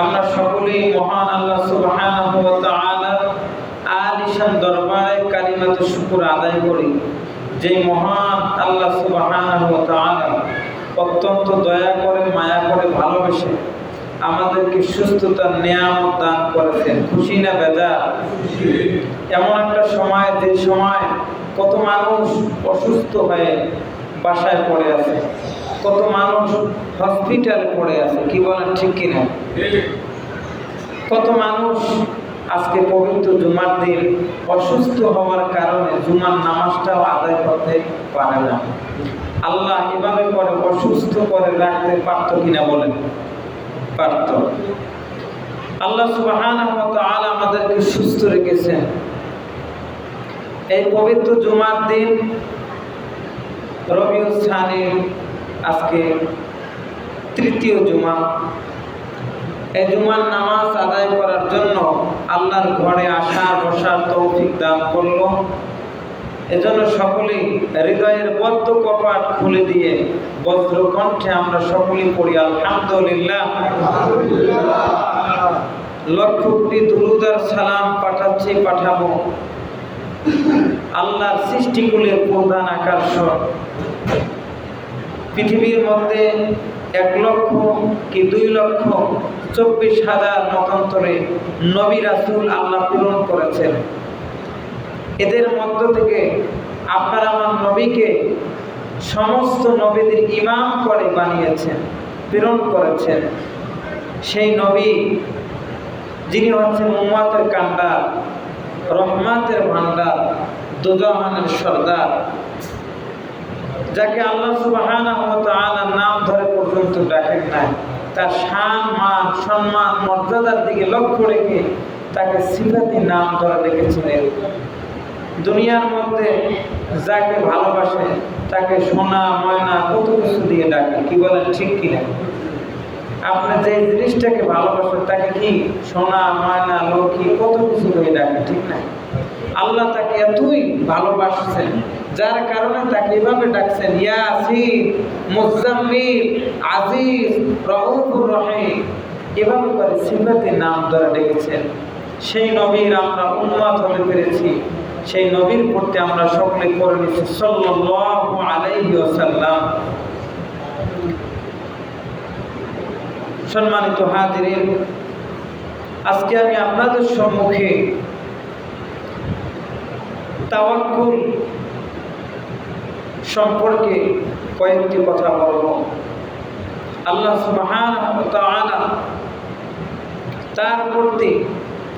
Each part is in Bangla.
আমরা সকলেই মহান আল্লাহ সুবহানাহু ওয়া তাআলার আলিশান দরবারে কালিমাতুশ শুকর আদায় করি। যে মহান আল্লাহ সুবহানাহু ওয়া তাআলা অত্যন্ত দয়া করে, মায়া করে, ভালোবেসে আমাদেরকে সুস্থতার নিয়ামত দান করেছেন। খুশি না বেজার? এমন একটা সময়, যে সময় কত মানুষ অসুস্থ হয়ে বাসায় পড়ে আছে, কত মানুষ হসপিটালে পড়ে আছে, কি বলেন ঠিক কিনা? কত মানুষ আজকে পবিত্র জুমার দিন অসুস্থ হওয়ার কারণে জুমার নামাজটাও আদায় করতে পারে না। আল্লাহ এভাবে করে অসুস্থ করে রাখতে পারত কিনা বলেন? পারত। আল্লাহ সুবহানাহু ওয়া তাআলা আমাদেরকে সুস্থ রেখেছেন। এই পবিত্র জুমার দিন রবিউল সানির আজকে তৃতীয় জুমা। এই জুমার নামাজ আদায় করার জন্য আল্লাহর ঘরে আসার বসার তৌফিক দান করলো। এজন্য সকলেই হৃদয়ের বদ্ধ কপাট খুলে দিয়ে বজ্র কণ্ঠে আমরা সকলেই পড়ি আলহামদুলিল্লাহ। লক্ষ কোটি দুরূদ আর সালাম পাঠাচ্ছি, পাঠাবো আল্লাহর সৃষ্টিকুলের প্রধান আকর্ষণ। পৃথিবীর মধ্যে 1,02,24,000 মতান্তরে নবী রাসূল আল্লাহ প্রেরণ করেছেন। এদের মধ্য থেকে আপনার আমার নবীকে সমস্ত নবীদের ইমাম করে বানিয়েছেন, প্রেরণ করেছেন। সেই নবী যিনি হচ্ছেন উম্মতের কান্ডার, রহমাতের ভান্ডার, দুজাহানের সর্দার, যাকে আল্লাহ সুবহানাহু ওয়া তাআলা নাম ধরে পর্যন্ত ডাকেন নাই, তার শান, মান, সম্মান, মর্যাদার দিকে লক্ষ্য রেখে তাকে সিফাতি নাম ধরে ডেকেছিলেন। দুনিয়ার মধ্যে যাকে ভালোবাসে তাকে সোনা ময়না কত কিছু দিয়ে ডাকে, কি বলেন ঠিক কিনা? আপনি যে জিনিসটাকে ভালোবাসেন তাকে কি সোনা ময়না লক্ষ্মী কত কিছু দিয়ে ডাকে, ঠিক না? আল্লাহ তাকে এতই ভালোবাসছেন যার কারণে তাকে এভাবে ডাকছেন ইয়াসিন, মুজাম্মিল, আজিজ, রউফুর রহিম, এভাবে করে সিফাতি নাম ধরে ডেকেছেন। সেই নবীর আমরা উম্মত হতে পেরেছি। সেই নবীর প্রতি আমরা সকলে করে নিচ্ছি সাল্লাল্লাহু আলাইহি ওয়াসাল্লাম। সম্মানিত হাজিরিন, আজকে আমি আপনাদের সম্মুখে তাওয়াক্কুল সম্পর্কে কয়েকটি কথা বলব। আল্লাহ সুবহানাহু ওয়া তাআলা তার প্রতি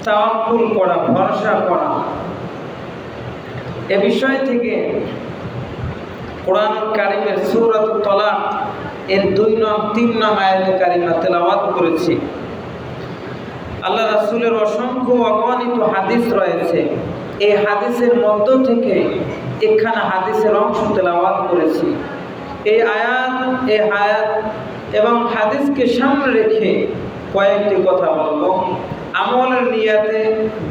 তাওয়াক্কুল করা, ভরসা করা, এ বিষয় থেকে কোরআন কারীমের সূরাতুত তালাক এর 2 নং 3 নং আয়াতে কারিমা তেলাওয়াত করেছি। আল্লাহ রাসূলের অসংখ্য অগণিত হাদিস রয়েছে। এই হাদিসের মধ্য থেকে একখানা হাদিসের অংশ তেলাওয়াত করেছি। এই আয়াত এবং হাদিসকে সামনে রেখে কয়েকটি কথা বলবো। আমলের নিয়াতে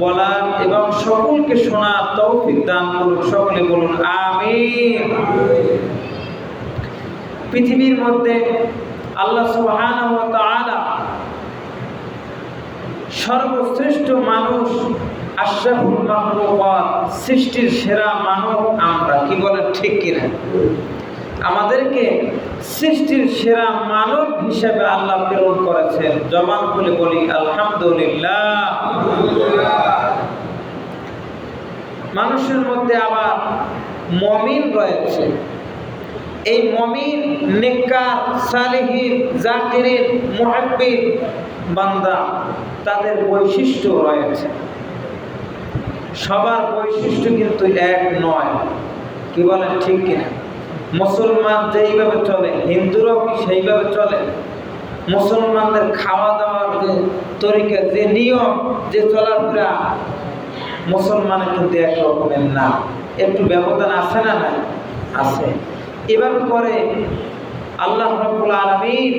বলা এবং সকলকে শোনার তৌফিক দান করুন। সকলে বলুন আমিন। পৃথিবীর মধ্যে আল্লাহ সুবহানাহু ওয়া তাআলা সর্বশ্রেষ্ঠ মানুষ, আশরাফুল মাখলুকাত, সৃষ্টির সেরা মানব আমরা, কি বলেন ঠিক কিনা? আমাদেরকে সৃষ্টির সেরা মানব হিসেবে আল্লাহ প্রেরণ করেছেন। জবান খুলে বলি আলহামদুলিল্লাহ। মানুষের মধ্যে আবার মুমিন রয়েছে। এই মুমিন, নেককার, সালেহিন, জাকিরিন, মুহাব্বিন বান্দা, তাদের বৈশিষ্ট্য রয়েছে। সবার বৈশিষ্ট্য কিন্তু এক নয়, কি বলেন ঠিক কিনা? মুসলমান যেইভাবে চলে, হিন্দুরাও কি সেইভাবে চলে? মুসলমানদের খাওয়া দাওয়ার যে তরিকা, যে নিয়ম, যে চলাফেরা, মুসলমানের কিন্তু এক রকমের না। একটু ব্যবধান আছে না? নাই আছে। এভাবে করে আল্লাহ রাব্বুল আলামিন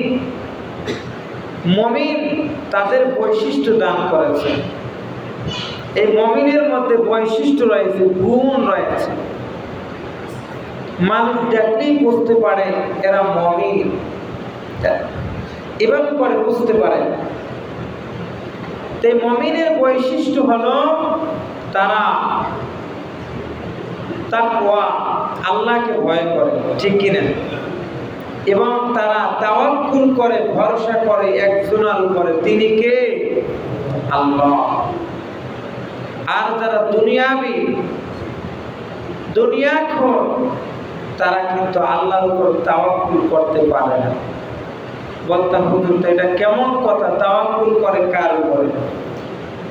মুমিন তাদের বৈশিষ্ট্য দান করেছে। এই মুমিনের মধ্যে বৈশিষ্ট্য রয়েছে, গুণ রয়েছে। মানুষ দেখলেই বুঝতে পারে এরা মুমিন। এভাবে করে বুঝতে পারেন। তাই মুমিনের বৈশিষ্ট্য হলো তারা তাকওয়া, আল্লাহকে ভয় করে, ঠিক কিনা? এবং তারা তাওয়াক্কুল করে, ভরসা করে একজনের উপরে, তিনি কে? আল্লাহ। আর যারা দুনিয়াখোর, তারা কিন্তু আল্লাহর উপর তাওয়াক্কুল করতে পারে না। বলতাম, হুজুর তো এটা কেমন কথা, তাওয়াক্কুল করে কার উপরে?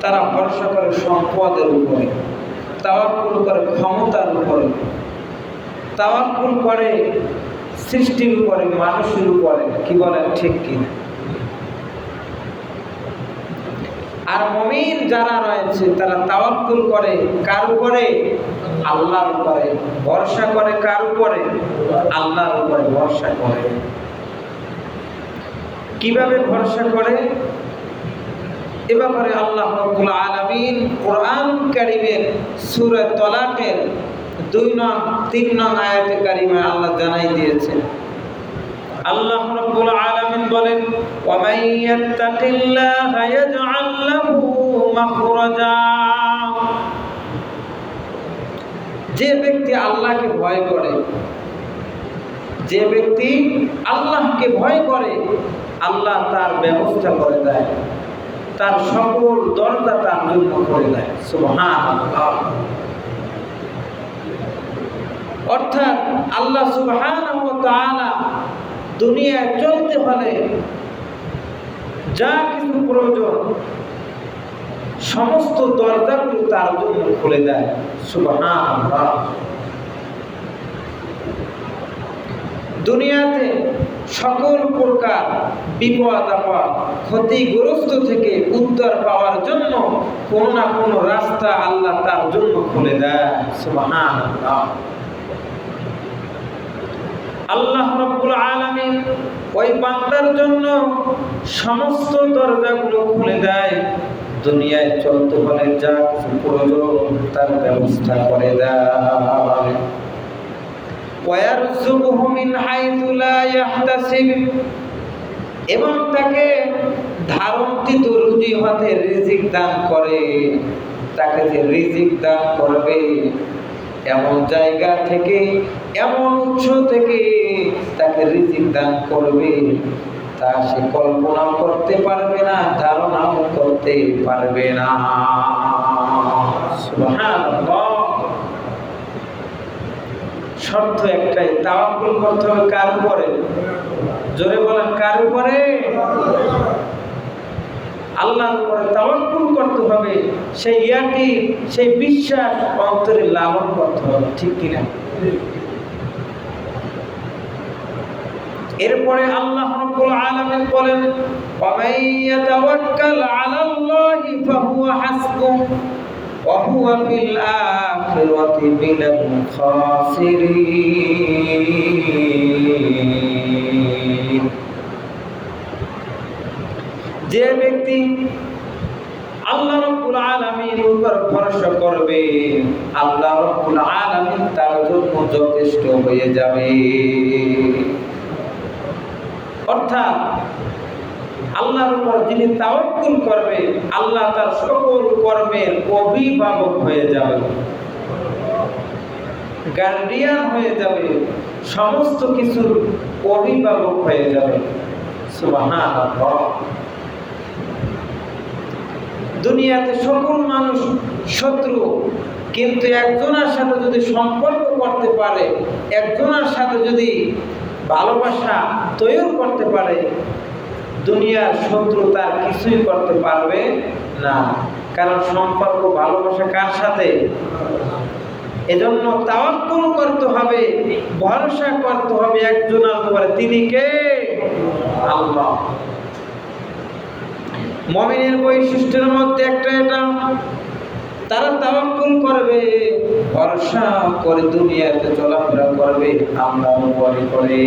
তারা ভরসা করে সম্পদের উপরে, তাওয়াক্কুল করে ক্ষমতার উপরে, তাওয়াক্কুল করে সৃষ্টির উপরে, মানুষের উপরে। কি বলেন, ঠিক কিনা? আর মুমিন যারা রয়েছে তারা তাওয়াক্কুল করে কার উপরে? আল্লাহর উপরে। ভরসা করে কার উপরে? আল্লাহর উপরে ভরসা করে। কিভাবে ভরসা করে? এ ব্যাপারে আল্লাহ রাব্বুল আলামিন কোরআন কারীমের সূরা তালাকের 2-3 নং আয়াতে কারিমা আল্লাহ জানাই দিয়েছেন। আল্লাহ রাব্বুল আলামিন বলেন, ওয়া মান ইয়াত্তাকিল্লাহা ইয়াজআল লাহু মাখরাজা। যে ব্যক্তি আল্লাহকে ভয় করে, যে ব্যক্তি আল্লাহকে ভয় করে, আল্লাহ তার ব্যবস্থা করে দেয়, তার সকল দরজা তার জন্য করে দেয়। সুবহানাল্লাহ। অর্থাৎ আল্লাহ সুবহানাহু ওয়া তাআলা দুনিয়ায় চলতে হলে যা কিছু প্রয়োজন সমস্ত দরজাগুলো তার জন্য খুলে দেয়। সুবহানাল্লাহ। দুনিয়াতে সকল প্রকার বিপদ আপদ, ক্ষতিগ্রস্ত থেকে উদ্ধার পাওয়ার জন্য কোন না কোন রাস্তা আল্লাহ তার জন্য খুলে দেয়। সুবহানাল্লাহ। আল্লাহ রাব্বুল আলামিন ওই বান্দার জন্য সমস্ত দরজাগুলো খুলে দেয়। দুনিয়ায় চলতে হলে যা কিছু প্রয়োজন তার ব্যবস্থা করে দেয়। ওয়ারযুকুহু মিন হাইথু লা ইয়াহতাসিব, এবং তাকে ধারণকৃত রুজি হতে রিজিক দান করে। তাকে যে রিজিক দান করবে এমন জায়গা থেকে, এমন উৎস থেকে তাকে রিজিক দান করবে, তা সে কল্পনা করতে পারবে না, ধারণাও করতে পারবে না। সুবহানাল্লাহ। শর্ত একটাই, তাওয়াক্কুল করতে হবে কার উপরে? জোরে বলেন, কার উপরে? আল্লাহর উপরে তাওয়াক্কুল করতে হবে। সেই ইয়াকিন, সেই বিশ্বাস অন্তরে লালন করতে হবে, ঠিক কিনা? এরপরে আল্লাহ রাব্বুল আলামিন বলেন, ওয়া মান ইয়াতাওয়াক্কাল আলাল্লাহি ফাহুয়া হাসবুহু ওয়া হুয়া ফিল আখিরাতি মিনাল খাসিরিন। যে ব্যক্তি আল্লাহ রাব্বুল আলামিনের উপর ভরসা করবে, আল্লাহ রাব্বুল আলামিন তার জন্য যথেষ্ট হয়ে যাবে। অর্থাৎ আল্লাহর উপর যিনি তাওয়াক্কুল করবে, আল্লাহ তার সকল কর্মের অভিভাবক হয়ে যাবে, গার্ডিয়ান হয়ে যাবে, সমস্ত কিছুর অভিভাবক হয়ে যাবে। সুবহানাল্লাহ। দুনিয়াতে সকল মানুষ শত্রু, কিন্তু একজনের সাথে যদি সম্পর্ক করতে পারে, একজনের সাথে যদি ভালোবাসা তৈরি করতে পারে, দুনিয়ার শত্রু তার কিছুই করতে পারবে না। কারণ সম্পর্ক, ভালোবাসা কার সাথে? এজন্য তাওয়াক্কুল করতে হবে, ভরসা করতে হবে একজনের উপরে, তিনি কে? আল্লাহ। মুমিনের বৈশিষ্ট্যের মধ্যে একটা এটা, তারা তাওয়াক্কুল করবে, ভরসা করে দুনিয়াতে চলাফেরা করবে আল্লাহর উপরে করে,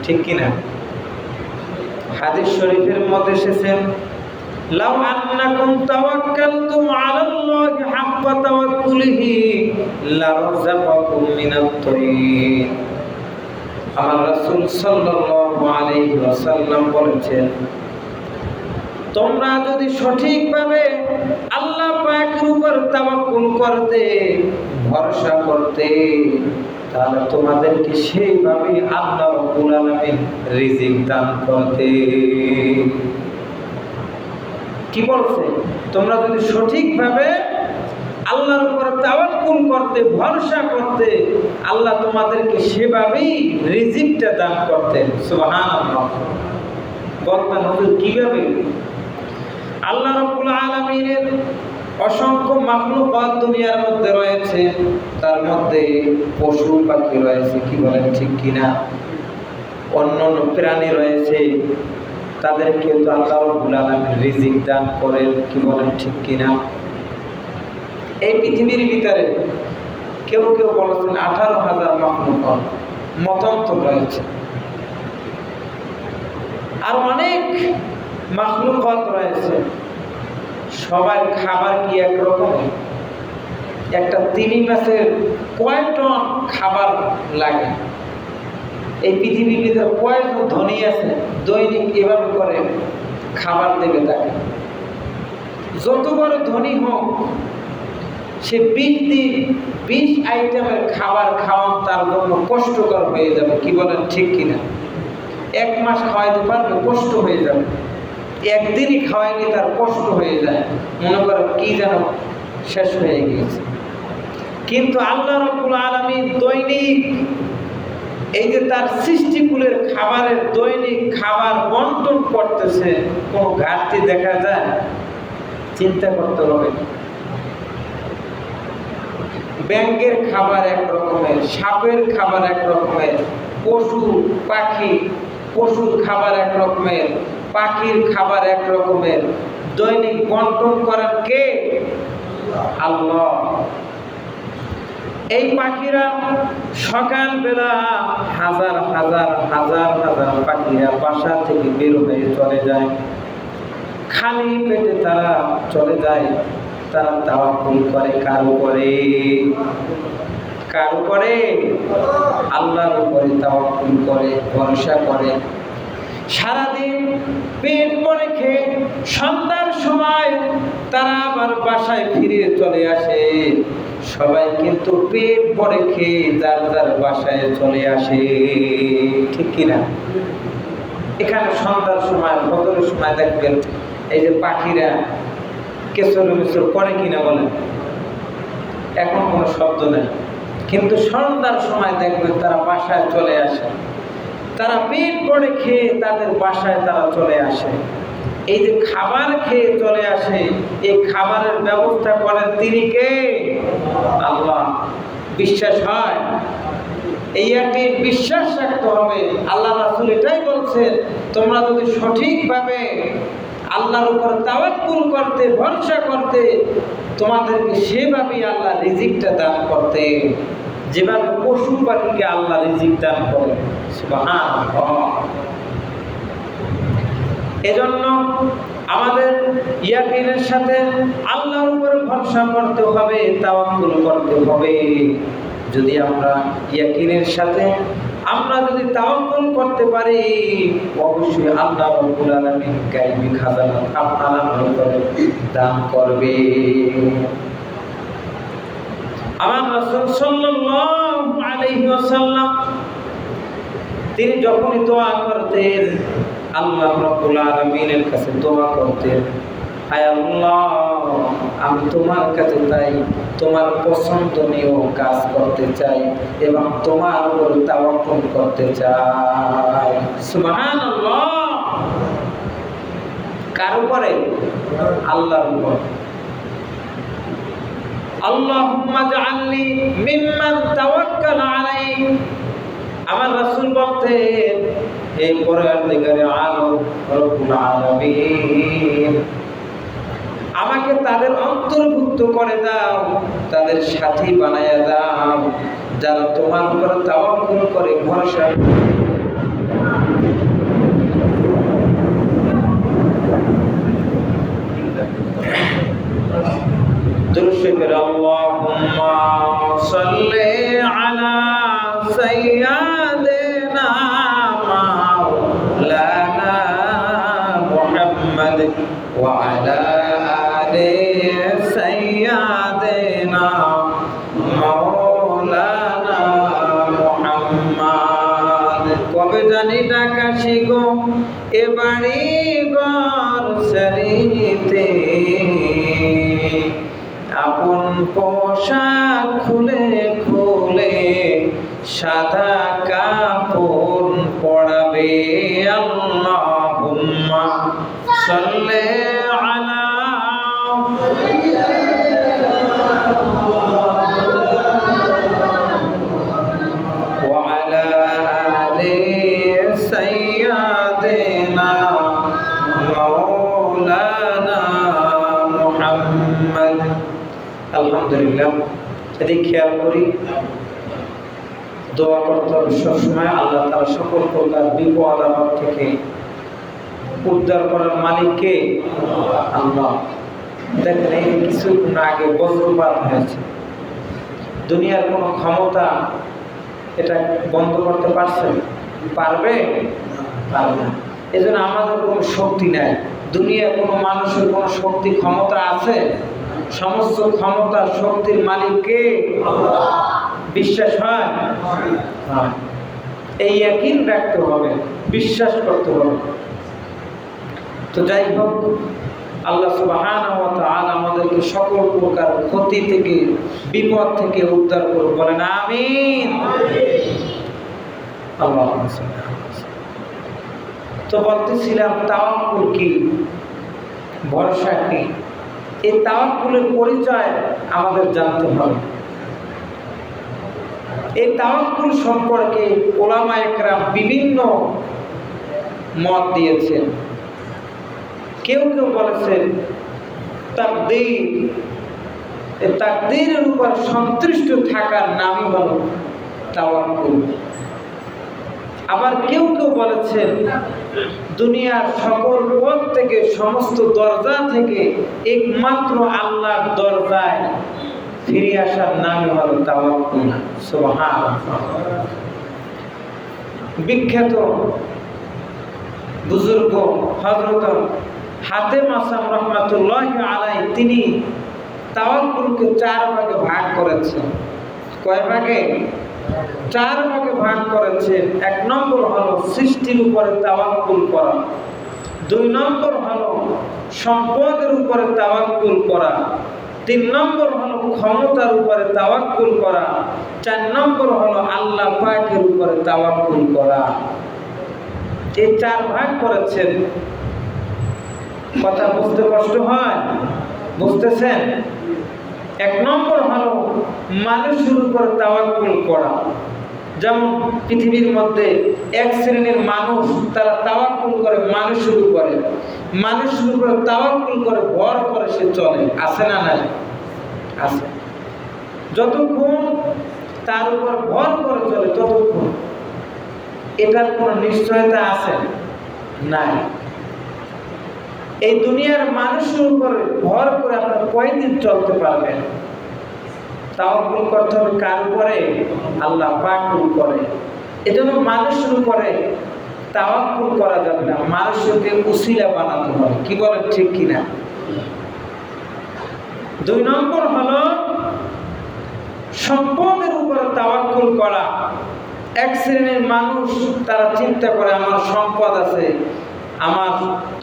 ঠিক কিনা? হাদিস শরীফের মধ্যে এসেছে, লাউ আন্নাকুম তাওয়াক্কালতুম আলাল্লাহি হাক্কা তাওয়াক্কুলিহি লারাযাকাকুম মিনাত তাইয়্যিব। আমার রাসূল সাল্লাল্লাহু সাল্লাল্লাহু আলাইহি ওয়াসাল্লাম বলেছেন, তোমরা যদি সঠিকভাবে আল্লাহ পাকের উপর তাওয়াক্কুল করতে, ভরসা করতে, তাহলে তোমাদেরকে সেইভাবে আল্লাহ রাব্বুল আলামিন রিজিক দান করতে। কি বলছে? তোমরা যদি সঠিকভাবে আল্লাহর উপর তাওয়াক্কুল করতে, ভরসা করতে, আল্লাহ তোমাদেরকে সেভাবেই রিজিকটা দান করতেন। সুবহানাল্লাহ। বলতেন, হুজুর কিভাবে? আল্লাহ রাব্বুল আলামিনের অসংখ্য মাখলুকাত দুনিয়ার মধ্যে রয়েছে, তার মধ্যে পশু পাখি রয়েছে, কি বলেন ঠিক কিনা? অন্যান্য প্রাণী রয়েছে, তাদেরকে তো আল্লাহ রাব্বুল আলামিন রিজিক দান করেন, কি বলেন ঠিক কিনা? এই পৃথিবীর ভিতরে কেউ কেউ বলেছেন 18,000 মাখলুকাত মতান্তর রয়েছে, আর অনেক মাখলুকাত রয়েছে। সবার খাবার কি একরকম? একটা তিমি মাছের কয় টন খাবার লাগে? এই পৃথিবীর ভিতরে কয়জন ধনী আছে দৈনিক এভাবে করে খাবার দেবে তাকে? যত বড় ধনী হোক, সে 20 দিন 20 আইটেমের খাবার খাওয়ান তার জন্য কষ্টকর হয়ে যাবে, কি বলেন ঠিক কিনা? 1 মাস খাওয়াইতে পারবে, কষ্ট হয়ে যাবে। একদিনই খাওয়াইলে তার কষ্ট হয়ে যায়, মনে করো কি যেন শেষ হয়ে গিয়েছে। কিন্তু আল্লাহ রাব্বুল আলামিন দৈনিক এই যে তার সৃষ্টিকুলের খাবারের দৈনিক খাবার বন্টন করতেছে, কোনো ঘাটতি দেখা যায়? চিন্তা করতে হবে। ব্যাঙের খাবার এক রকমের, সাপের খাবার এক রকমের, পশু পাখি, পশুর খাবার এক রকমের, পাখির খাবার এক রকমের, দৈনিক বন্টন করেন কে? আল্লাহ। এই পাখিরা সকালবেলা হাজার হাজার হাজার হাজার পাখিরা বাসা থেকে বের হয়ে চলে যায়, খালি পেটে তারা চলে যায়। তারা তাওয়াক্কুল করে কার উপরে? কার উপরে? আল্লাহর উপরে তাওয়াক্কুল করে, ভরসা করে। সারাদিন পেট ভরে খেয়ে সন্ধ্যার সময় তারা আবার বাসায় ফিরে চলে আসে। সবাই কিন্তু পেট ভরে খেয়ে যার যার বাসায় চলে আসে, ঠিক কিনা? এখানে সন্ধ্যার সময়, ফজরের সময় দেখবেন এই যে পাখিরা কেচর মেচর করে কিনা বলেন? এখন কোনো শব্দ নেই, কিন্তু সন্ধ্যার সময় দেখবেন তারা বাসায় চলে আসে। তারা পেট ভরে খেয়ে তাদের বাসায় তারা চলে আসে। এই যে খাবার খেয়ে চলে আসে, এই খাবারের ব্যবস্থা করেন তিনি কে? আল্লাহ। বিশ্বাস হয়? এই একটি বিশ্বাস রাখতে হবে। আল্লাহ রাসূল এটাই বলছেন, তোমরা যদি সঠিকভাবে আল্লাহর উপর তাওয়াক্কুল করতে, ভরসা করতে, তোমাদেরকে সেভাবেই আল্লাহ রিজিকটা দান করতে, যেভাবে পশু পাখিকে আল্লাহ রিজিক দান করে। সুবহানাল্লাহ। এজন্য আমাদের ইয়াকিনের সাথে আল্লাহর উপর ভরসা করতে হবে, তাওয়াক্কুল করতে হবে। যদি আমরা ইয়াকিনের সাথে আমরা যদি তাওয়াক্কুল করতে পারি, অবশ্যই আল্লাহ রাব্বুল আলামিন গায়বী খাজানা আপনার আমার উপরে দান করবে। আমার রাসূল সাল্লাল্লাহু আলাইহি ওয়াসাল্লাম তিনি যখনই দোয়া করতেন, আল্লাহ রাব্বুল আলামিনের কাছে দোয়া করতেন, হায় আল্লাহ, আমি তোমার কাছে তাই তোমার পছন্দনীয় কাজ করতে চাই এবং তোমার উপর তাওয়াক্কুল করতে চাই। সুবহানাল্লাহ। কার উপরে? আল্লাহর উপর। আল্লাহুম্মা জাআলনি মিম্মান তাওয়াক্কালা আলাইক। আমার রাসূল বলতেন, হে পরওয়ারদিগারে আলম রব্বুল আলামিন, আমাকে তাদের অন্তর্ভুক্ত করে দাও, তাদের সাথী বানায়া দাও যারা তোমার উপর তাওয়াক্কুল করে, ভরসা করে। দুরূদ শরীফের আল্লাহুম্মা সাল্লি আলা সাইয়্যিদিনা মুহাম্মাদ ওয়া আলা আলি সাইয়্যিদিনা মাওলানা মুহাম্মাদ। কবে জানি ডাকা শিখো এ বাড়ি ঘর সারিতে, আপন পোশাক খুলে খুলে সাদা কাপড় পরাবে। আল্লাহুম্মা সাল্লি আলা ওয়া আলা আলি সাইয়্যিদিনা মাওলানা মুহাম্মাদ। আলহামদুলিল্লাহ, এদিকে খেয়াল করি, দোয়া করতে হবে সবসময় আল্লাহ তাআলা সকল প্রকার বিপদ আপদ থেকে উদ্ধার করার মালিককে আল্লাহ। দেখেন এই কিছুক্ষণ আগে বজ্রপাত হয়েছে, দুনিয়ার কোনো ক্ষমতা এটা বন্ধ করতে পারছে? পারবে? পারবে না। এই জন্য আমাদের কোনো শক্তি নাই। দুনিয়ার কোনো মানুষের কোনো শক্তি ক্ষমতা আছে? সমস্ত ক্ষমতা শক্তির মালিককে বিশ্বাস হয়? এই ইয়াকিন রাখতে হবে, বিশ্বাস করতে হবে। তো যাই হোক, আল্লাহ সুবহানাহু ওয়া তাআলা আমাদেরকে সকল প্রকার ক্ষতি থেকে বিপদ থেকে উদ্ধার করুন, বলেন আমিন। আল্লাহুম্মা সাল্লি আলা। তো বলতেছিলাম তাওয়াক্কুল কি, ভরসা কি, এই তাওয়াক্কুলের পরিচয় আমাদের জানতে হবে। এই তাওয়াক্কুল সম্পর্কে উলামায়ে কেরাম বিভিন্ন মত দিয়েছেন। কেউ কেউ বলেছেন তাকদীর, এই তাকদীরের উপর সন্তুষ্ট থাকার নামই হলো তাওয়াক্কুল। আবার কেউ কেউ বলেছেন দুনিয়ার সকল পথ থেকে, সমস্ত দরজা থেকে একমাত্র আল্লাহর দরজায় ফিরে আসার নামই হলো তাওয়াক্কুল। সুবহানাল্লাহ। বিখ্যাত বুজুর্গ হযরত হাতেম আসাম রাহমাতুল্লাহি আলাইহি তিনি তাওয়াক্কুলকে 4 ভাগে ভাগ করেছেন। কয় ভাগে? 4 ভাগে ভাগ করেছেন। 1 নম্বর হলো সৃষ্টির উপরে তাওয়াক্কুল করা, 2 নম্বর হলো সম্পদের উপরে তাওয়াক্কুল করা, 3 নম্বর হলো ক্ষমতার উপরে তাওয়াক্কুল করা, 4 নম্বর হলো আল্লাহ পাকের উপরে তাওয়াক্কুল করা। এই 4 ভাগ করেছেন। কথা বুঝতে কষ্ট হয়? বুঝতেছেন? 1 নম্বর হলো মানুষের উপর তাওয়াক্কুল করা। যেমন পৃথিবীর মধ্যে এক শ্রেণীর মানুষ, তারা তাওয়াক্কুল করে মানুষের উপরে, মানুষের উপরে তাওয়াক্কুল করে ভর করে সে চলে। আছে না নাই? আছে। যতক্ষণ তার উপর ভর করে চলে ততক্ষণ এটার কোনো নিশ্চয়তা আছে? নাই। এই দুনিয়ার মানুষের উপরে ভর করে আপনারা কয়দিন চলতে পারবেন? তাওয়াক্কুল করতে হবে কার উপরে? আল্লাহ পাকের উপরে। এজন্য মানুষের উপরে তাওয়াক্কুল করা যাবে না, মানুষকে উসিলা বানাতে হবে। কি বলেন, ঠিক কিনা? 2 নম্বর হলো সম্পদের উপরে তাওয়াক্কুল করা। এক শ্রেণীর মানুষ তারা চিন্তা করে আমার সম্পদ আছে, আমার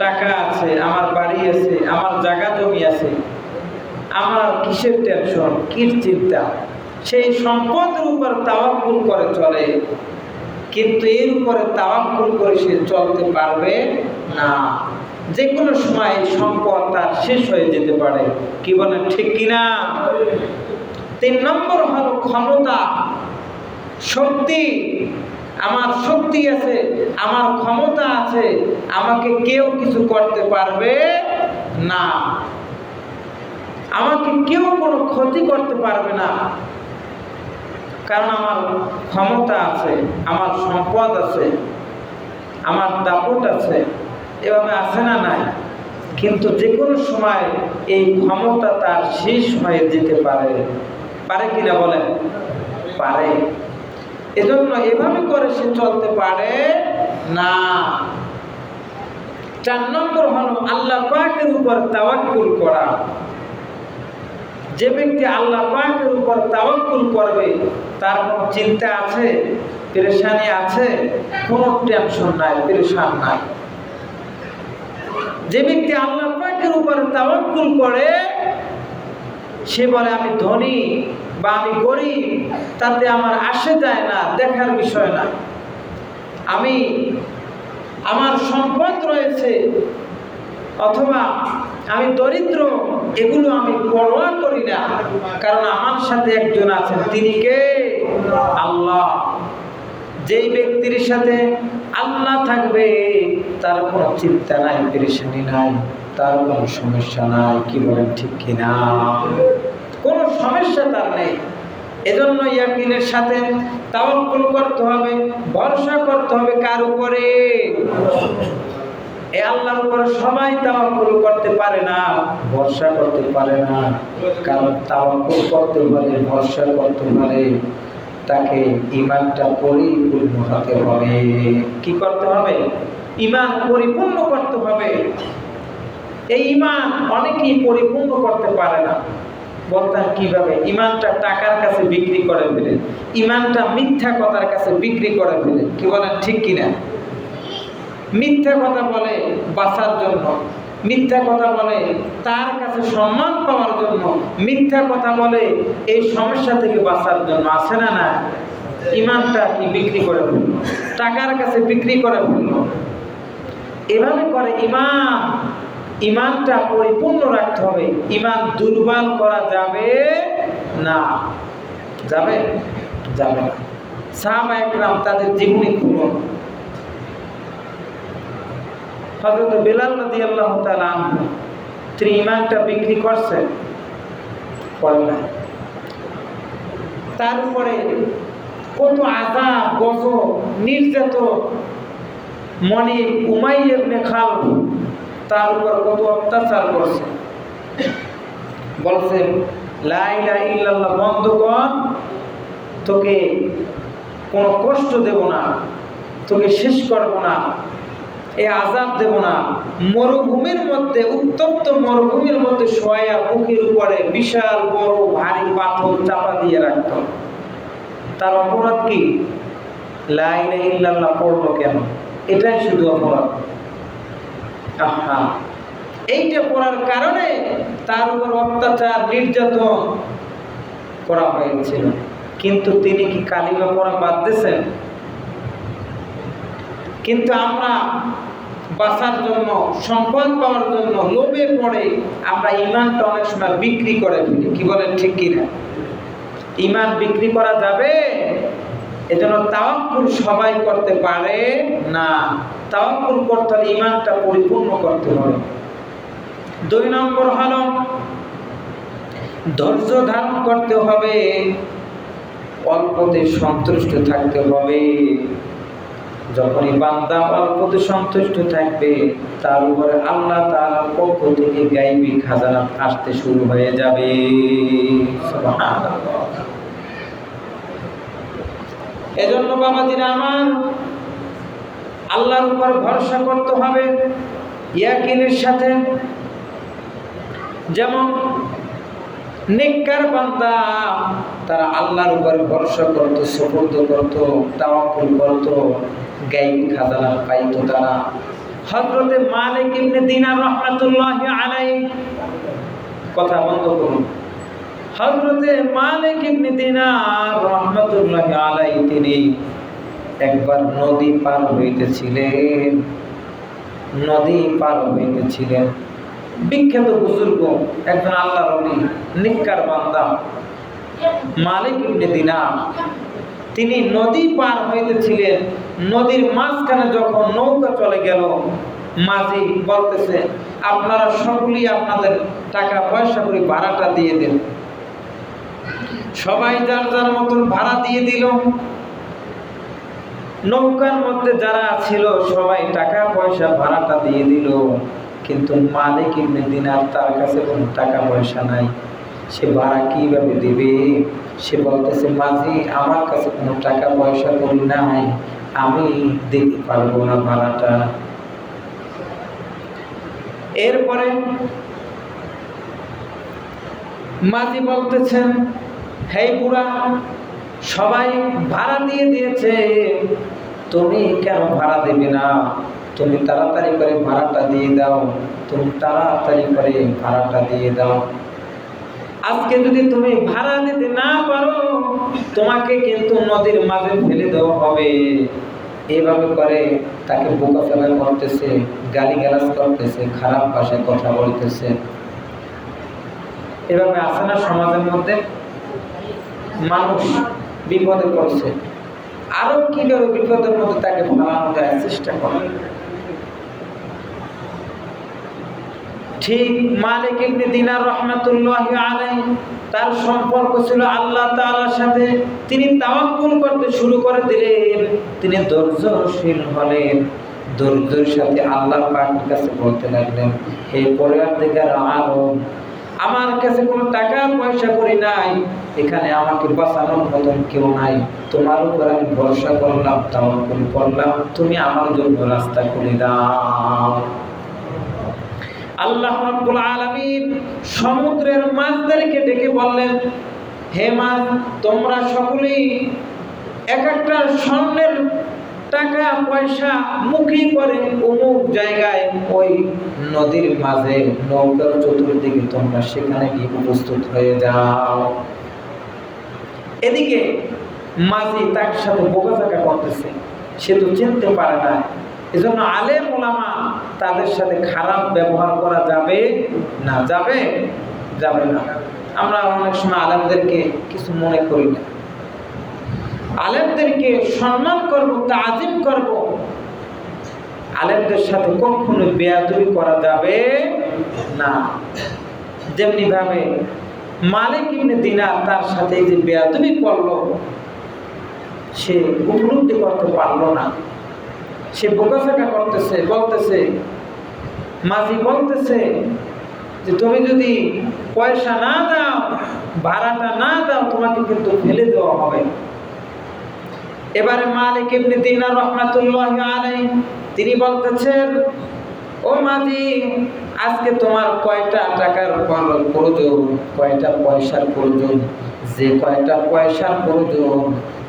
টাকা আছে, আমার বাড়ি আছে, আমার জায়গা জমি আছে, আমার কিসের টেনশন, কি চিন্তা। সেই সম্পদের উপর তাওয়াক্কুল করে চলে, কিন্তু এর উপরে তাওয়াক্কুল করে সে চলতে পারবে না। যে কোনো সময় সম্পদ তার শেষ হয়ে যেতে পারে। কি বলেন, ঠিক কিনা? 3 নম্বর হলো ক্ষমতা, শক্তি। আমার শক্তি আছে, আমার ক্ষমতা আছে, আমাকে কেউ কিছু করতে পারবে না, আমাকে কেউ কোনো ক্ষতি করতে পারবে না, কারণ আমার ক্ষমতা আছে, আমার সম্পদ আছে, আমার দাপট আছে। এভাবে আছে না? নাই। কিন্তু যে কোনো সময় এই ক্ষমতা তার শেষ হয়ে যেতে পারে। পারে কিনা বলেন? পারে। এজন্য এভাবে করে সে চলতে পারে না। 4 নম্বর হলো আল্লাহ পাকের উপর তাওয়াক্কুল করা। যে ব্যক্তি আল্লাহ পাকের উপর তাওয়াক্কুল করবে তার কোনো চিন্তা আছে, পেরেশানি আছে? কোনো টেনশন নাই, পেরেশান নাই। যে ব্যক্তি আল্লাহ পাকের উপর তাওয়াক্কুল করে সে বলে আমি ধনী বা আমি গরিব তাতে আমার আসে যায় না, দেখার বিষয় না। আমার সম্পদ রয়েছে অথবা আমি দরিদ্র, এগুলো আমি পরোয়া করি না, কারণ আমার সাথে একজন আছেন, তিনি কে? আল্লাহ। যেই ব্যক্তির সাথে আল্লাহ থাকবে তার কোনো চিন্তা নাই, পেরেশানি নাই, তার কোনো সমস্যা নাই। কি বলেন ঠিক কিনা? কোনো সমস্যা তার নেই। এজন্য ইয়াকিনের সাথে তাওয়াক্কুল করতে হবে, ভরসা করতে হবে। কার উপরে? এই আল্লাহর উপরে সবাই তাওয়াক্কুল করতে পারে না, ভরসা করতে পারে না। কারণ তাওয়াক্কুল করতে হলে, ভরসা করতে হলে তাকে ঈমানটা পরিপূর্ণ হতে হবে। কি করতে হবে? ঈমান পরিপূর্ণ করতে হবে। এই ঈমান অনেকেই পরিপূর্ণ করতে পারে না। বলতেন কিভাবে? ঈমানটা টাকার কাছে বিক্রি করে ফেলে, ঈমানটা মিথ্যা কথার কাছে বিক্রি করে ফেলে। কি বলেন ঠিক কিনা? মিথ্যা কথা বলে বাঁচার জন্য, মিথ্যা কথা বলে তার কাছে সম্মান পাওয়ার জন্য, মিথ্যা কথা বলে এই সমস্যা থেকে বাঁচার জন্য। আছে না? না, ঈমানটা কি বিক্রি করে ফেলল, টাকার কাছে বিক্রি করে ফেলল। এভাবে করে ঈমানটা পরিপূর্ণ রাখতে হবে। ঈমান দুর্বল করা যাবে না। যাবে না। সাহাবায়ে কেরাম তাদের জীবনী খুলুন। হযরত বেলাল রাদিয়াল্লাহু তাআলা আনহু তিনি ঈমানটা বিক্রি করছেন, করেন না। তারপরে কত আযাব, গজব, নির্যাতন, মনি উমাইয়া ইবনে খালদ তার উপর কত অত্যাচার করছে। বলছেন লা ইলাহা ইল্লাল্লাহ বন্ধ কর, তোকে কোনো কষ্ট দেব না, তোকে শেষ করব না, এই আযাব দেব না। মরুভূমির মধ্যে, উত্তপ্ত মরুভূমির মধ্যে শোয়া বুকের উপরে বিশাল বড় ভারী পাথর চাপা দিয়ে রাখত। তার অপরাধ কি? লা ইলাহা ইল্লাল্লাহ পড়লো কেন? এটাই শুধু অপরাধ। এইটা পড়ার কারণে তার উপর অত্যাচার, নির্যাতন করা হয়েছিল। কিন্তু তিনি কি কালিমা পড়া বাদ দিয়েছেন? কিন্তু আমরা বাঁচার জন্য, সম্পদ পাওয়ার জন্য লোভে পড়ে আমরা ঈমানটা অনেক সময় বিক্রি করে ফেলি। কি বলেন ঠিক কিনা? ঈমান বিক্রি করা যাবে? এজন্য তাওয়াক্কুল সবাই করতে পারে না। তাওয়াক্কুল করতে হলে ঈমানটা পরিপূর্ণ করতে হবে। 2 নম্বর হলো ধৈর্য ধারণ করতে হবে, অল্পতে সন্তুষ্ট থাকতে হবে। যখনই বান্দা অল্পতে সন্তুষ্ট থাকবে তার উপরে আল্লাহ তাআলার পক্ষ থেকে গায়বী খাজানা আসতে শুরু হয়ে যাবে। সুবহানাল্লাহ। এজন্য বাবাজিরা আমার, আল্লাহর উপর ভরসা করতে হবে ইয়াকিনের সাথে। যেমন নেককার বান্দা তারা আল্লাহর উপর ভরসা করত, সুপুর্দ করত, তাওয়াক্কুল করত, গায়বী খাজানা পাইত তারা। হযরতে মালিক ইবনে দিনার রাহমাতুল্লাহি আলাইহি, কথা বন্ধ করুন। হযরতে মালিক ইবনে দিনার রাহমাতুল্লাহি আলাইহি তিনি একবার নদী পার হইতেছিলেন। বিখ্যাত বুজুর্গ একজন আল্লাহর ওলি, নেককার বান্দা মালিক ইবনে দিনার, তিনি নদী পার হইতেছিলেন। নদীর মাঝখানে যখন নৌকা চলে গেল, মাঝি বলতেছে আপনারা সকলেই আপনাদের টাকা পয়সা করে ভাড়াটা দিয়ে দেন। সবাই যার যার মতন ভাড়া দিয়ে দিল। নৌকার মধ্যে যারা ছিল সবাই টাকা পয়সা ভাড়াটা দিয়ে দিল। কিন্তু মালিক ইবনে দিনার তার কাছে কোনো টাকা পয়সা নাই, সে ভাড়া কিভাবে দিবে? সে বলতেছে মাঝি আমার কাছে কোনো টাকা পয়সা করি নাই, আমি দিতে পারবো না ভাড়াটা। এরপরে মাঝি বলতেছেন, হে বুড়া, সবাই ভাড়া দিয়ে দিয়েছে, তুমি কেন ভাড়া দেবে না? তুমি তাড়াতাড়ি করে ভাড়াটা দিয়ে দাও, তুমি তাড়াতাড়ি করে ভাড়াটা দিয়ে দাও। আজকে যদি তুমি ভাড়া দিতে না পারো, তোমাকে কিন্তু নদীর মাঝে ফেলে দেওয়া হবে। এইভাবে করে তাকে বোকাচোকা করতেছে, গালিগালাজ করতেছে, খারাপ ভাষায় কথা বলতেছে। এভাবে আছে না সমাজের মধ্যে? মানুষ বিপদে পড়ছে, আরো কিভাবে বিপদের মধ্যে তাকে ফেলানো যায় চেষ্টা করে। ঠিক মালিক ইবনে দিনার রাহমাতুল্লাহি আলাইহি, তার সম্পর্ক ছিল আল্লাহ তাআলার সাথে। তিনি তাওয়াক্কুল করতে শুরু করে দিলেন, তিনি ধৈর্যশীল হলেন। ধৈর্যের সাথে আল্লাহ পাকের কাছে বলতে লাগলেন, হে পরওয়ারদিগার আলম, আমার কাছে কোনো টাকা পয়সা করি নাই, এখানে আমাকে বাঁচানোর মতন কেউ নাই, তোমার উপর আমি ভরসা করলাম, তাওয়াক্কুল করলাম, তুমি আমার জন্য রাস্তা খুলে দাও। আল্লাহ রাব্বুল আলামিন সমুদ্রের মাছদেরকে ডেকে বললেন, হে মাছ, তোমরা সকলেই এক একটা স্বর্ণের টাকা পয়সা মুখী করে অমুক জায়গায় ওই নদীর মাঝে নৌকার চতুর্দিকে তোমরা সেখানে গিয়ে উপস্থিত হয়ে যাও। এদিকে মাঝি তার সাথে বোকাচাকা করতেছে, সে তো চিনতে পারে না। এজন্য আলেম ওলামা তাদের সাথে খারাপ ব্যবহার করা যাবে না। যাবে যাবে না। আমরা অনেক সময় আলেমদেরকে কিছু মনে করি না। আলেমদেরকে সম্মান করব, তাজিম করব। আলেমদের সাথে কখনো বেয়াদবি করা যাবে না। যেমনি ভাবে মালিক ইবনে দিনার তার সাথে যে বেয়াদবি করলো, সে উপলব্ধি করতে পারলো না। সে বোকাচাকা করতেছে, বলতেছে, মাঝি বলতেছে যে তুমি যদি পয়সা না দাও, ভাড়াটা না দাও, তোমাকে কিন্তু ফেলে দেওয়া হবে। এবারে মালিক ইবনে দিনার রাহমাতুল্লাহি আলাইহি তিনি বলতেছেন, ও মাঝি, আজকে তোমার কয়টা টাকার প্রয়োজন, কয়টা পয়সার প্রয়োজন? যে কয়টা পয়সার প্রয়োজন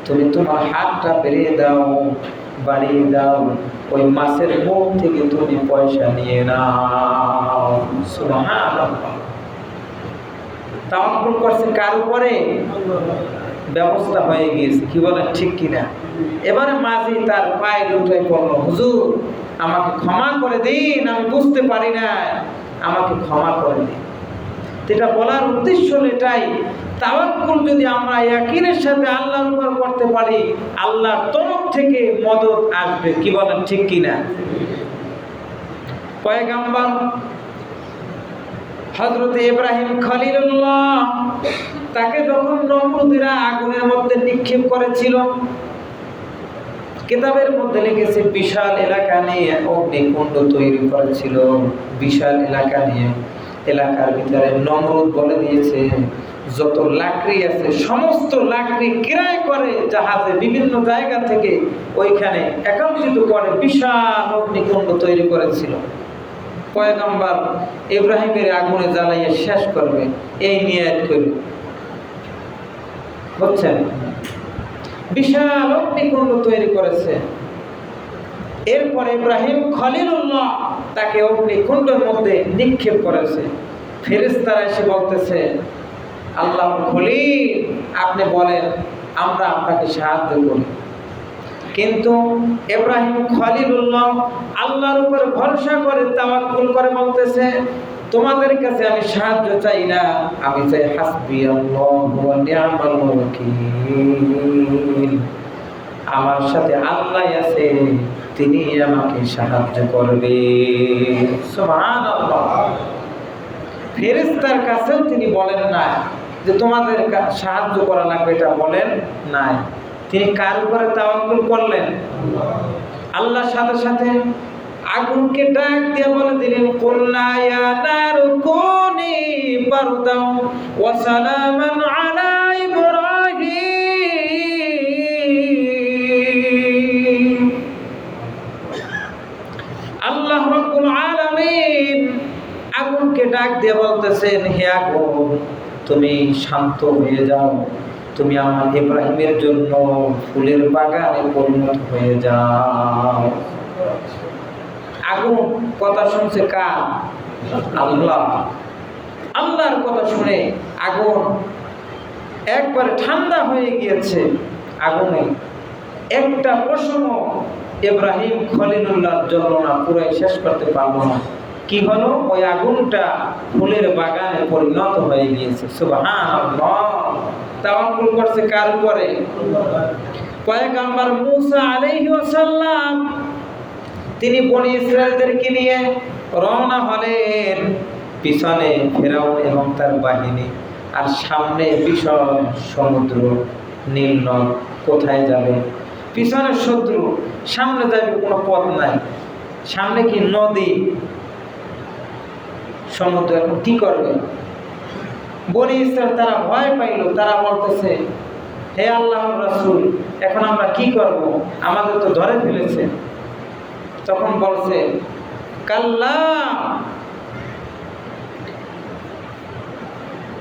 তুমি তোমার হাতটা বেরিয়ে দাও, বাড়িয়ে দাও, ওই মাছের মুখ থেকে তুমি পয়সা নিয়ে নাও। সুবহানাল্লাহ। তাওয়াক্কুল করছে কার উপরে? ব্যবস্থা হয়ে গিয়েছে। কি বলেন, ঠিক কিনা? এবারে মাঝি তার পায়ে লুটাই পড়লো, হুজুর আমাকে ক্ষমা করে দিন, আমি বুঝতে পারি না, আমাকে ক্ষমা করে দিন। এটা বলার উদ্দেশ্য এটাই, তাওয়াক্কুল যদি আমরা ইয়াকিনের সাথে আল্লাহর উপর করতে পারি, আল্লাহর তরফ থেকে মদদ আসবে। কি বলেন, ঠিক কিনা? পয়গম্বর হযরত ইব্রাহিম খলিলুল্লাহ, তাকে যখন নমরুদেরা আগুনের মধ্যে নিক্ষেপ করেছিল, কিতাবের মধ্যে লিখেছে বিশাল এলাকা নিয়ে অগ্নিকুণ্ড তৈরি করেছিল। বিশাল এলাকা নিয়ে, এলাকার ভিতরে নমরুদ বলে দিয়েছে যত লাকড়ি আছে সমস্ত লাকড়ি ক্রয় করে জাহাজে বিভিন্ন জায়গা থেকে ওইখানে একত্রিত করে বিশাল অগ্নিকুণ্ড তৈরি করেছিল। পয়গম্বর ইব্রাহিমের আগুনে জ্বালাইয়ে শেষ করবে এই নিয়ত করে, বুঝছেন? বিশাল অগ্নিকুণ্ড তৈরি করেছে। এরপর ইব্রাহিম খলিলুল্লাহ তাকে অগ্নিকুণ্ডের মধ্যে নিক্ষেপ করেছে। ফেরেশতারা এসে বলতেছে, আল্লাহর খলিল, আপনি বলেন, আমরা আপনাকে সাহায্য করি। কিন্তু ইব্রাহিম খলিলুল্লাহ আল্লাহর উপর ভরসা করে তাওয়াক্কুল করে বলতেছে, তোমাদের কাছে আমি সাহায্য চাই না, আমি চাই হাসবিয়াল্লাহু ওয়া নি'মাল ওয়াকিল। আমার সাথে আল্লাহ আছে, তিনি আমাকে সাহায্য করবে। সুবহানাল্লাহ। ফেরেশতার কাছেও তিনি বলেন না যে তোমাদের সাহায্য করা লাগবে, এটা বলেন নাই। তিনি কার উপরে তাওয়াক্কুল করলেন? আল্লাহর সাথে সাথে আগুনকে ডাক দিয়ে বলে দিলেন, কুলনা ইয়া নারু কুনি বারদাও ওয়া সালামান আলা ইব্রাহিম। আল্লাহ রাব্বুল আলামিন আগুনকে ডাক দিয়ে বলতেছেন, হে আগুন তুমি শান্ত হয়ে যাও, তুমি আমার ইব্রাহিমের জন্য ফুলের বাগানে পরিণত হয়ে যাও। আগুন কথা শুনছে কার? আল্লাহ। আল্লাহর কথা শুনে আগুন একবারে ঠান্ডা হয়ে গিয়েছে। আগুনে একটা প্রশ্ন ইব্রাহিম খলিলুল্লাহর জ্বলনা পুরাই শেষ করতে পারলো না। কি হলো? ওই আগুনটা ফুলের বাগানে পরিণত হয়ে গিয়েছে। সুবহানাল্লাহ। তাওয়াক্কুল করছে কার উপরে? পয়গম্বর মূসা আলাইহিস সালাম তিনি বনি ইসরায়েলদেরকে নিয়ে রওনা হলেন। পিছনে ফেরাউন এবং তার বাহিনী, আর সামনে বিশাল সমুদ্র নীল নদ। কোথায় যাবে? পিছনে শত্রু, সামনে যাবে কোনো পথ নাই। সামনে কি? নদী, সমুদ্র। এখন কি করবে? বনি ইসরায়েল তারা ভয় পাইল। তারা বলতেছে, হে আল্লাহর রাসূল, এখন আমরা কি করব? আমাদের তো ধরে ফেলেছে। তখন বলছে, কাল্লা,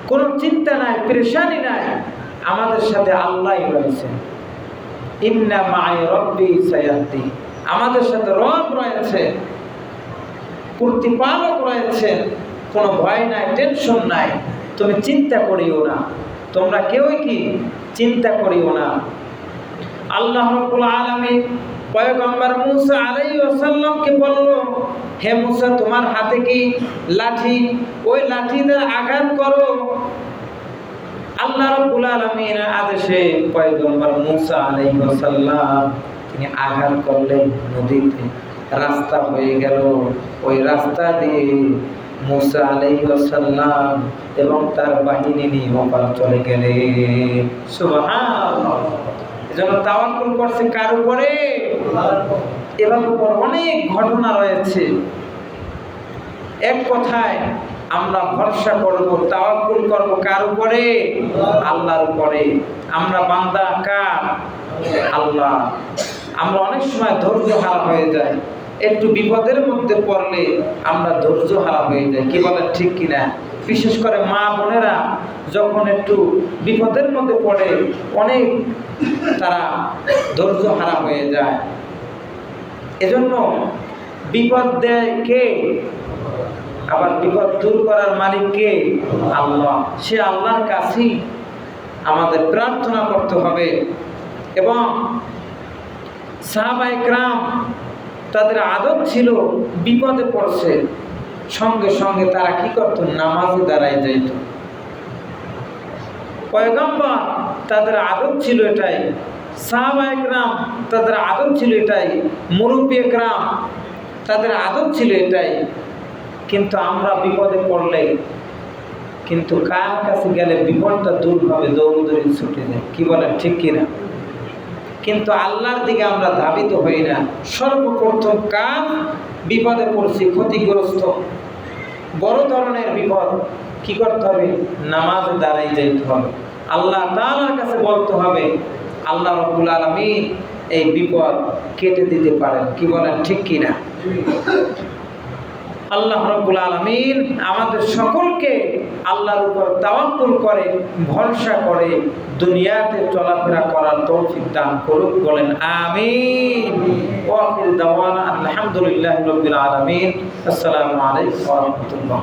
কোনো চিন্তা নাই, পেরেশানি নাই, আমাদের সাথে আল্লাহই রয়েছে। ইন্না মা'i রাব্বি সায়াহদি, আমাদের সাথে রব রয়েছে, প্রতিপালক রয়েছে। কোনো ভয় নাই, টেনশন নাই, তুমি চিন্তা করিও না, তোমরা কেউই কি চিন্তা করিও না। আল্লাহ রাব্বুল আলামিন পয়গম্বর মূসা আলাইহিস সালামকে বলল, হে মূসা, তোমার হাতে কি লাঠি? ওই লাঠি দিয়ে আঘাত করো। আল্লাহ রাব্বুল আলামিনের আদেশে পয়গম্বর মূসা আলাইহিস সালাম তিনি আঘাত করলেন নদীতে। রাস্তা হয়ে গেল। ওই রাস্তা দিয়ে মূসা আলাইহিস সালাম এবং তার বাহিনী নিয়ে ওপার চলে গেলেন। সুবহানাল্লাহ। এজন্য তাওয়াক্কুল করছে কার উপরে? এর উপর অনেক ঘটনা রয়েছে। এক কথায় আমরা ভরসা করব, তাওয়াক্কুল করব কার উপরে? আল্লাহর উপরে। আমরা বান্দা কার? আল্লাহ। আমরা অনেক সময় ধৈর্য হারা হয়ে যাই। একটু বিপদের মধ্যে পড়লে আমরা ধৈর্য হারা হয়ে যাই। কি বলেন ঠিক কিনা? বিশেষ করে মা বোনেরা যখন একটু বিপদের মধ্যে পড়ে অনেক তারা ধৈর্য হারা হয়ে যায়। এজন্য বিপদ দেয় কে? আবার বিপদ দূর করার মালিক কে? আল্লাহ। সে আল্লাহর কাছেই আমাদের প্রার্থনা করতে হবে। এবং সাহাবায়ে কেরাম তাদের আদত ছিল, বিপদে পড়ছে সঙ্গে সঙ্গে তারা কি করত? নামাজে দাঁড়ায় যাইত। পয়গম্বর তাদের আদত ছিল এটাই, সাহাবায়ে কেরাম তাদের আদত ছিল এটাই, মুরব্বি কেরাম তাদের আদত ছিল এটাই। কিন্তু আমরা বিপদে পড়লে কিন্তু কার কাছে গেলে বিপদটা দূর হবে? দৌড়দৌড়ি ছুটে যায়। কি বলেন ঠিক কিনা? কিন্তু আল্লাহর দিকে আমরা ধাবিত হই না। সর্বপ্রথম কাজ, বিপদে পড়ছি, ক্ষতিগ্রস্ত, বড় ধরনের বিপদ, কি করতে হবে? নামাজে দাঁড়াই যাইতে হবে, আল্লাহ তাআলার কাছে বলতে হবে। আল্লাহ রাব্বুল আলামিন এই বিপদ কেটে দিতে পারেন। কি বলেন ঠিক কিনা? আল্লাহ রাব্বুল আলামিন আমাদের সকলকে আল্লাহর উপর তাওয়াক্কুল করে, ভরসা করে দুনিয়াতে চলাফেরা করার তৌফিক দান করুক। বলেন আমিন। ওয়া আখিরু দাওয়ানা আলহামদুলিল্লাহি রাব্বিল আলামিন। আসসালামু আলাইকুম ওয়া রাহমাতুল্লাহ।